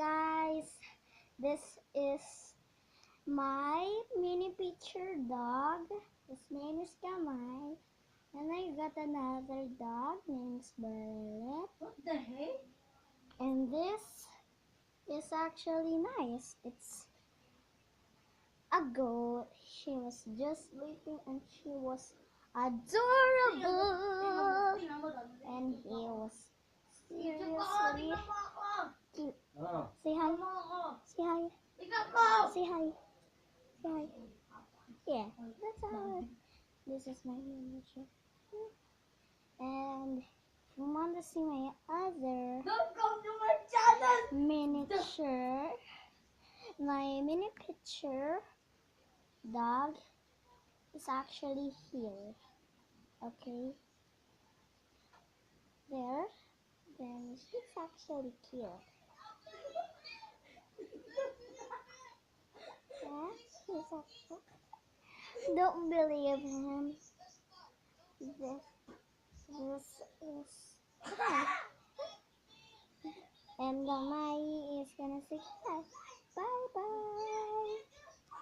guys, this is my mini picture dog. His name is Kamay. And I got another dog named Barlet. What the heck? And this is actually nice. It's a goat. She was just sleeping and she was adorable. And he was seriously cute. Say hi. Say hi. Say hi. Say hi. Yeah, that's all. This is my miniature. And if you want to see my other Don't come to my channel! miniature, my mini picture dog is actually here. Okay. There. Then she's actually cute. Yeah, he's actually. Don't believe him. This is. And Mai is gonna say bye. Bye bye.